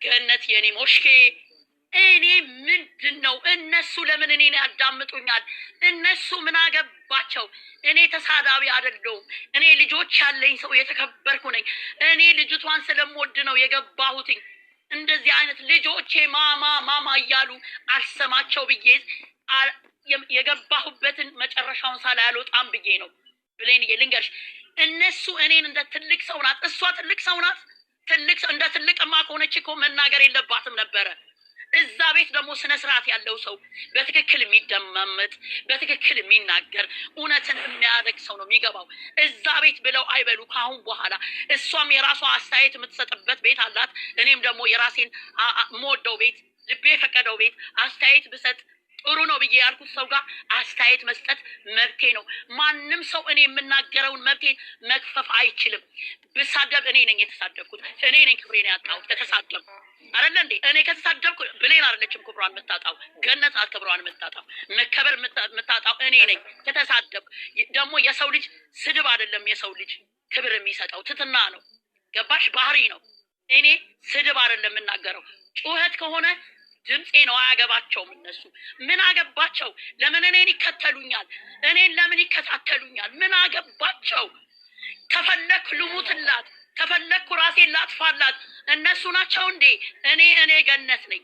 ገነት የኔ ሞሽኬ እኔ ምንድነው እነሱ ለምን እኔን ያዳምጡኛል? እነሱ ምን አገባቸው? እኔ ተሳዳቢ አይደለሁም። እኔ ልጆች ያለኝ ሰው የተከበርኩ ነኝ። እኔ ልጅቷን ስለምወድ ነው የገባሁትኝ። እንደዚህ አይነት ልጆቼ ማማ እያሉ አልሰማቸው ብዬ የገባሁበትን መጨረሻውን ሳላይ አልወጣም ብዬ ነው። ብሌንዬ ልንገርሽ፣ እነሱ እኔን እንደ ትልቅ ሰው ናት። እሷ ትልቅ ሰው ናት። እንደ ትልቅማ ከሆነች እኮ መናገር የለባትም ነበረ። እዛ ቤት ደግሞ ስነ ስርዓት ያለው ሰው በትክክል የሚደማመጥ በትክክል የሚናገር እውነትን የሚያደርግ ሰው ነው የሚገባው። እዛ ቤት ብለው አይበሉ ካሁን በኋላ። እሷም የራሷ አስተያየት የምትሰጥበት ቤት አላት። እኔም ደግሞ የራሴን የምወደው ቤት ልቤ የፈቀደው ቤት አስተያየት ብሰጥ ጥሩ ነው ብዬ ያልኩት ሰው ጋር አስተያየት መስጠት መብቴ ነው። ማንም ሰው እኔ የምናገረውን መብቴን መክፈፍ አይችልም። ብሳደብ እኔ ነኝ የተሳደብኩት። እኔ ነኝ ክብሬን ያጣሁት ከተሳደብኩ አይደለ እንዴ? እኔ ከተሳደብኩ ብሌን አይደለችም ክብሯን የምታጣው፣ ገነት ናት ክብሯን የምታጣው። መከበር የምታጣው እኔ ነኝ ከተሳደብኩ። ደግሞ የሰው ልጅ ስድብ አይደለም የሰው ልጅ ክብር የሚሰጠው ትትና ነው። ገባሽ? ባህሪ ነው። እኔ ስድብ አይደለም የምናገረው። ጩኸት ከሆነ ድምፄ ነው። አያገባቸውም። እነሱ ምን አገባቸው? ለምን እኔን ይከተሉኛል? እኔን ለምን ይከታተሉኛል? ምን አገባቸው? ከፈለክ ልሙትላት፣ ከፈለኩ ራሴን ላጥፋላት። እነሱ ናቸው እንዴ? እኔ ገነት ነኝ።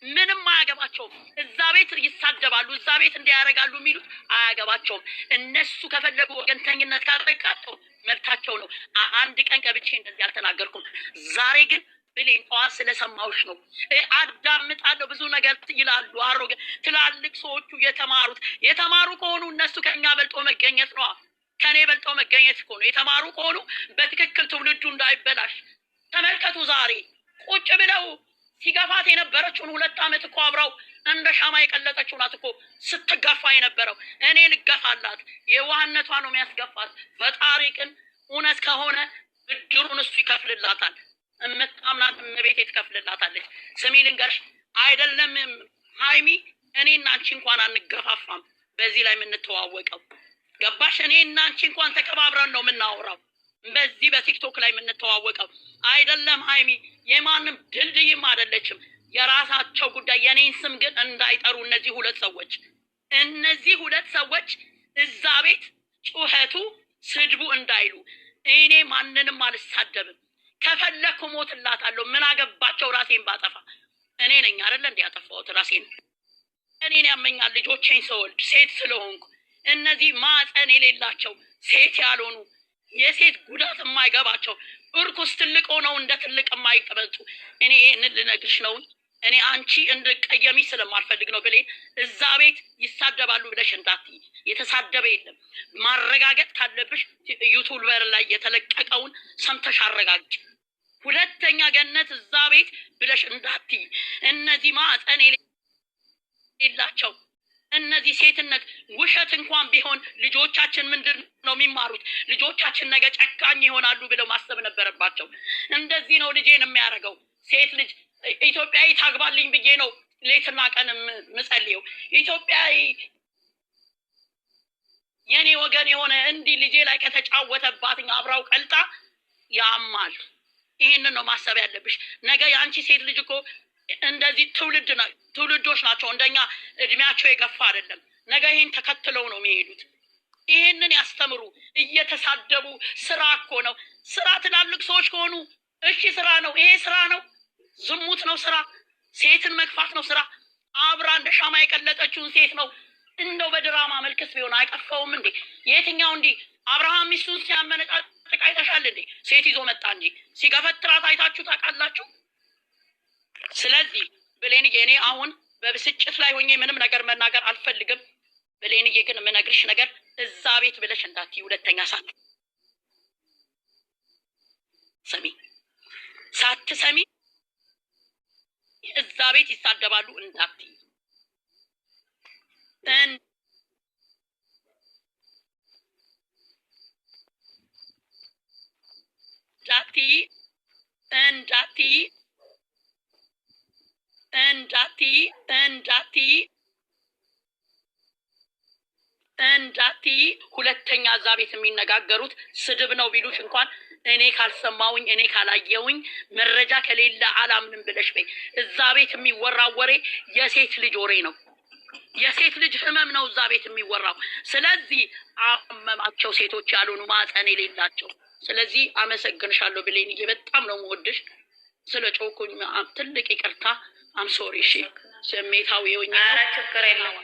ምንም አያገባቸውም። እዛ ቤት ይሳደባሉ፣ እዛ ቤት እንዲያደርጋሉ የሚሉት አያገባቸውም። እነሱ ከፈለጉ ወገንተኝነት ካጠቃቸው መብታቸው ነው። አንድ ቀን ቀብቼ እንደዚህ አልተናገርኩም። ዛሬ ግን ብሌን ጠዋት ስለሰማሁሽ ነው። አዳምጣለሁ። ብዙ ነገር ይላሉ አሮገ ትላልቅ ሰዎቹ የተማሩ ከሆኑ እነሱ ከኛ በልጦ መገኘት ነው። ከኔ በልጦ መገኘት እኮ ነው። የተማሩ ከሆኑ በትክክል ትውልዱ እንዳይበላሽ ተመልከቱ። ዛሬ ቁጭ ብለው ሲገፋት የነበረችውን 2 ዓመት እኮ አብረው እንደ ሻማ የቀለጠችው ናት እኮ ስትገፋ የነበረው። እኔ ልገፋላት? የዋህነቷ ነው የሚያስገፋት። ፈጣሪ ግን እውነት ከሆነ ብድሩን እሱ ይከፍልላታል። እምታምናት እመቤቴ ትከፍልላታለች። ስሚ ልንገርሽ፣ አይደለም ሀይሚ፣ እኔና አንቺ እንኳን አንገፋፋም በዚህ ላይ የምንተዋወቀው። ገባሽ? እኔና አንቺ እንኳን ተከባብረን ነው የምናወራው በዚህ በቲክቶክ ላይ የምንተዋወቀው። አይደለም ሀይሚ፣ የማንም ድልድይም አይደለችም። የራሳቸው ጉዳይ። የኔን ስም ግን እንዳይጠሩ እነዚህ ሁለት ሰዎች እዛ ቤት ጩኸቱ ስድቡ እንዳይሉ። እኔ ማንንም አልሳደብም። ከፈለኩ ሞትላታለሁ። ምን አገባቸው? ራሴን ባጠፋ እኔ ነኝ አይደለ እንዴ ያጠፋሁት? ራሴን እኔን ያመኛል። ልጆቼን ስወልድ ሴት ስለሆንኩ እነዚህ ማፀን የሌላቸው ሴት ያልሆኑ የሴት ጉዳት የማይገባቸው እርኩስ ትልቅ ሆነው እንደ ትልቅ የማይቀበጡ እኔ ይህንን ልነግርሽ ነው። እኔ አንቺ እንድትቀየሚ ስለማልፈልግ ነው። ብሌን እዛ ቤት ይሳደባሉ ብለሽ እንዳትዪ። የተሳደበ የለም። ማረጋገጥ ካለብሽ ዩቱበር ላይ የተለቀቀውን ሰምተሽ አረጋግጭ። ሁለተኛ ገነት እዛ ቤት ብለሽ እንዳትዪ። እነዚህ ማፀን የሌላቸው እነዚህ ሴትነት ውሸት እንኳን ቢሆን ልጆቻችን ምንድን ነው የሚማሩት? ልጆቻችን ነገ ጨካኝ ይሆናሉ ብለው ማሰብ ነበረባቸው። እንደዚህ ነው ልጄን የሚያደርገው። ሴት ልጅ ኢትዮጵያዊ ታግባልኝ ብዬ ነው ሌትና ቀን ምጸልየው። ኢትዮጵያዊ የኔ ወገን የሆነ እንዲህ ልጄ ላይ ከተጫወተባትኝ አብራው ቀልጣ ያማል። ይህንን ነው ማሰብ ያለብሽ። ነገ የአንቺ ሴት ልጅ እኮ እንደዚህ ትውልዶች ናቸው። እንደኛ እድሜያቸው የገፋ አይደለም። ነገ ይህን ተከትለው ነው የሚሄዱት። ይህንን ያስተምሩ። እየተሳደቡ ስራ እኮ ነው ስራ። ትላልቅ ሰዎች ከሆኑ እሺ ስራ ነው። ይሄ ስራ ነው። ዝሙት ነው ስራ። ሴትን መግፋት ነው ስራ። አብራ እንደ ሻማ የቀለጠችውን ሴት ነው እንደው በድራማ መልክስ ቢሆን አይቀፋውም እንዴ? የትኛው እንዲህ አብርሃም ሚስቱን ሲያመነጫጭቅ አይተሻል እንዴ? ሴት ይዞ መጣ እንጂ ሲገፈትራት አይታችሁ ታውቃላችሁ? ስለዚህ ብሌንዬ፣ እኔ አሁን በብስጭት ላይ ሆኜ ምንም ነገር መናገር አልፈልግም። ብሌንዬ ግን የምነግርሽ ነገር እዛ ቤት ብለሽ እንዳትዪ። ሁለተኛ ሳትሰሚ እዛ ቤት ይሳደባሉ እንዳትዪ። እንዳትዪ። ሁለተኛ እዛ ቤት የሚነጋገሩት ስድብ ነው ቢሉሽ እንኳን እኔ ካልሰማውኝ እኔ ካላየውኝ መረጃ ከሌለ አላምንም ብለሽ በይ። እዛ ቤት የሚወራው ወሬ የሴት ልጅ ወሬ ነው። የሴት ልጅ ህመም ነው እዛ ቤት የሚወራው። ስለዚህ አመማቸው ሴቶች ያልሆኑ ማህፀን የሌላቸው። ስለዚህ አመሰግንሻለሁ ብሌንዬ፣ በጣም ነው የምወድሽ። ስለ ጮኩኝ ትልቅ ይቅርታ። አም ሶሪ። እሺ ስሜታዊ ሆኜ ኧረ ችግር የለም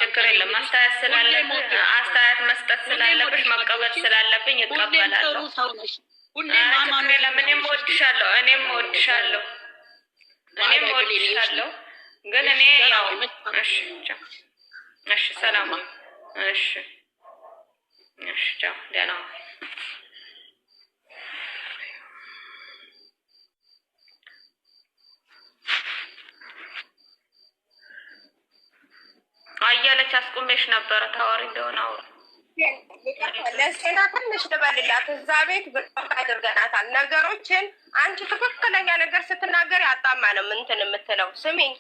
ችግር የለም። አስተያየት ስላለብሽ አስተያየት መስጠት ስላለብሽ መቀበል ስላለብኝ እቀበላለሁ። ጥሩ ሰው ነሽ። ሁሌም ችግር የለም። እኔም እወድሻለሁ ግን እኔ ያው እሺ ሰላም እሺ ቻው ደህና አያለች። አስቁሜሽ ነበረ ታዋሪ እንደሆነ አውራ ለሴና ትንሽ ልበልላት። እዛ ቤት ብሎክ አድርገናታል ነገሮችን። አንቺ ትክክለኛ ነገር ስትናገር ያጣማ ነው ምንትን የምትለው። ስሚኝ፣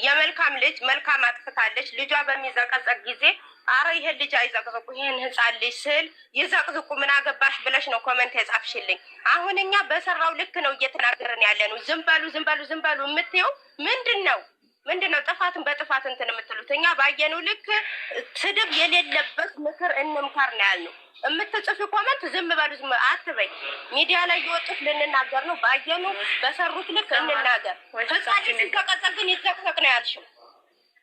የመልካም ልጅ መልካም አጥፍታለች። ልጇ በሚዘቀዘቅ ጊዜ አረ ይሄን ልጅ አይዘቅዝቁ፣ ይሄን ህፃን ልጅ ስል ይዘቅዝቁ ምን አገባሽ ብለሽ ነው ኮመንት የጻፍሽልኝ። አሁን እኛ በሰራው ልክ ነው እየተናገርን ያለ ነው። ዝም በሉ የምትይው ምንድን ነው? ጥፋትን በጥፋት እንትን የምትሉት። እኛ ባየነው ልክ ስድብ የሌለበት ምክር እንምከር ነው ያልነው። የምትጽፊ ኮመንት ዝም በሉ አትበይ። ሚዲያ ላይ የወጡት ልንናገር ነው። ባየነው በሰሩት ልክ እንናገር። ህፃን ሲዘቀዘቅ ግን ይዘቅዘቅ ነው ያልሽው።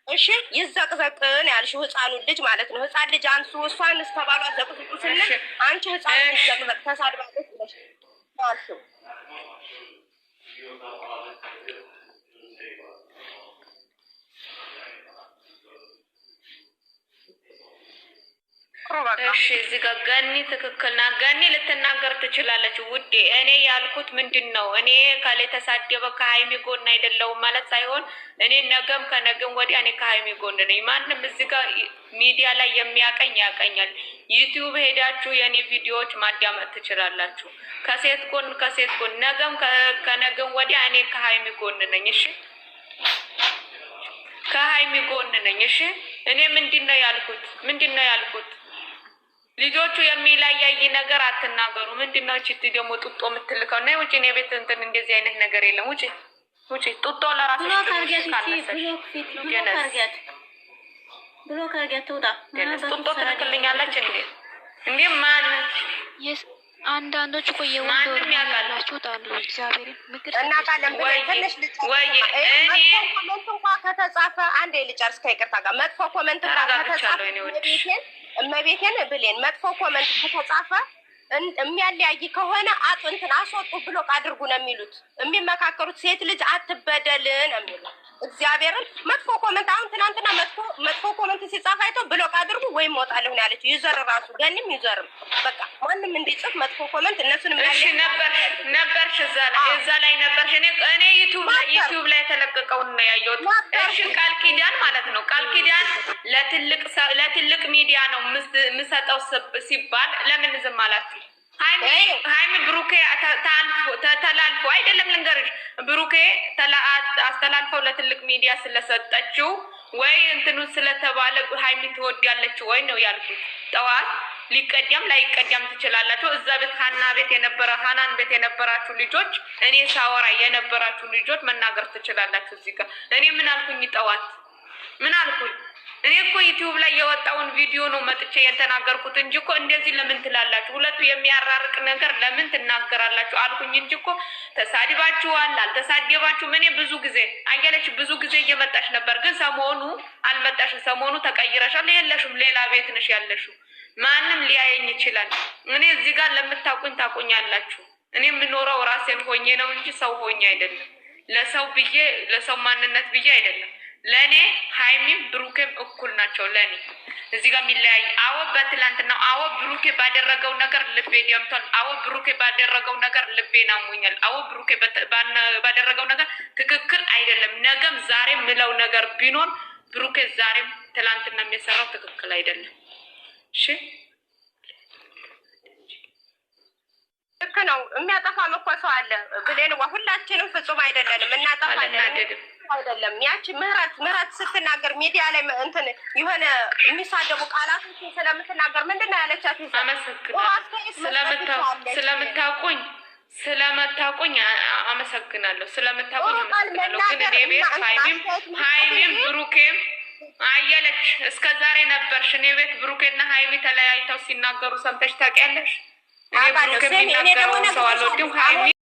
እሺ ይዘቅዘቅ ነው ያልሽው፣ ህፃኑን ልጅ ማለት ነው። ህፃን ልጅ አንሱ እሷን እስከባሏ ዘቅዝቁ ስንል አንቺ ህፃን ልጅ ዘቅዘቅ ተሳድባለች ብለሽ ያልሽው። እሺ እዚህ ጋር ገኒ ትክክል ናት። ገኒ ልትናገር ትችላለች ውዴ። እኔ ያልኩት ምንድን ነው፣ እኔ ካለ ተሳደበ ከሀይሚ ጎን አይደለሁም ማለት ሳይሆን እኔ ነገም ከነገም ወዲያ እኔ ከሀይሚ ጎን ነኝ። ማንም እዚህ ጋር ሚዲያ ላይ የሚያቀኝ ያቀኛል። ዩቲዩብ ሄዳችሁ የኔ ቪዲዮዎች ማዳመጥ ትችላላችሁ። ከሴት ጎን ነገም ከነገም ወዲያ እኔ ከሀይሚ ጎን ነኝ። እሺ ከሀይሚ ጎን ነኝ። እሺ እኔ ምንድን ነው ያልኩት ልጆቹ የሚለያይ ነገር አትናገሩ። ምንድነው እቺ ደግሞ ጡጦ የምትልከው? እና ውጪ ነው ቤት እንትን እንደዚህ አይነት ነገር የለም። ውጪ ጡጦ ለራሱ ብሎ ካርጌት ተውጣ ጡጦ ትልክልኛለች እንዴ ማን አንዳንዶች እኮ የወንዶር ያላችሁ ጣሉ እግዚአብሔር ምክር እና ቃለም ትንሽ ልጅ እኔ ኮሜንት እንኳን ከተጻፈ አንዴ ልጨርስ ከይቅርታ ጋር መጥፎ ኮሜንት እንኳን ከተጻፈ እመቤቴን ብሌን መጥፎ ኮሜንት ከተጻፈ የሚያለያይ ከሆነ አጥንትን አስወጡ ብሎክ አድርጉ ነው የሚሉት። የሚመካከሩት ሴት ልጅ አትበደል ነው የሚሉት። እግዚአብሔርን መጥፎ ኮሜንት አሁን ትናንትና መጥፎ ኮሜንት ሲጻፍ አይቶ ብሎክ አድርጉ ወይም ወጣለሁ ነው ያለችው። ዩዘር ራሱ ገኒም ዩዘርም በቃ ማንም እንዲጽፍ መጥፎ ኮሜንት እነሱንም እሺ ነበርሽ እዛ ላይ ነበርሽ። እኔ ዩቲዩብ ላይ የተለቀቀውን ነው ያየሁት። እሺ ቃል ኪዳን ማለት ነው። ቃል ኪዳን ለትልቅ ሚዲያ ነው የምሰጠው ሲባል ለምን ዝም አላችሁ? ሃይሚ ብሩኬ ተላልፎ አይደለም ልንገርሽ፣ ብሩኬ አስተላልፈው ለትልቅ ሚዲያ ስለሰጠችው ወይ እንትኑ ስለተባለ ሃይሚ ትወዳለች ወይ ነው ያልኩት። ጠዋት ሊቀደም ላይቀደም ትችላላችሁ። እዛ ቤት ሃናን ቤት የነበራችሁ ልጆች፣ እኔ ሳወራ የነበራችሁ ልጆች መናገር ትችላላችሁ። እዚህ ጋር እኔ ምን አልኩኝ? ጠዋት ምን አልኩኝ? እኔ እኮ ዩቲዩብ ላይ የወጣውን ቪዲዮ ነው መጥቼ የተናገርኩት እንጂ እኮ እንደዚህ ለምን ትላላችሁ? ሁለቱ የሚያራርቅ ነገር ለምን ትናገራላችሁ አልኩኝ እንጂ እኮ ተሳድባችኋል አልተሳደባችሁም። እኔ ብዙ ጊዜ እየመጣሽ ነበር፣ ግን ሰሞኑ አልመጣሽም። ሰሞኑ ተቀይረሻል፣ የለሽም፣ ሌላ ቤት ነሽ ያለሽው። ማንም ሊያየኝ ይችላል። እኔ እዚህ ጋር ለምታውቁኝ ታውቁኛላችሁ። እኔ የምኖረው ራሴን ሆኜ ነው እንጂ ሰው ሆኜ አይደለም። ለሰው ማንነት ብዬ አይደለም። ለእኔ ሃይሚም ብሩኬም እኩል ናቸው። ለእኔ እዚህ ጋር የሚለያይ በትላንትና ብሩኬ ባደረገው ነገር ልቤ ደምቷል። ብሩኬ ባደረገው ነገር ልቤን አሞኛል። ብሩኬ ባደረገው ነገር ትክክል አይደለም። ነገም ዛሬም ምለው ነገር ቢኖር ብሩኬ ዛሬም ትላንትና የሚሰራው ትክክል አይደለም። እሺ ልክ ነው። የሚያጠፋም እኮ ሰው አለ ብሌን፣ ሁላችንም ፍጹም አይደለንም፣ እናጠፋለን። አይደለም ያቺ ምህረት ስትናገር ሚዲያ ላይ እንትን የሆነ የሚሳደቡ ቃላቶችን ስለምትናገር ምንድን ነው ያለቻት? ስለምታውቁኝ አመሰግናለሁ። ስለምታውቁኝ አመሰግናለሁ። ግን እኔ ቤት ሀይሚም ብሩኬም አየለች እስከ ዛሬ ነበርሽ። እኔ ቤት ብሩኬና ሀይሚ ተለያይተው ሲናገሩ ሰምተሽ ታውቂያለሽ? እኔ ብሩኬ የሚናገረውን ሰው አልወድም ሀይሚ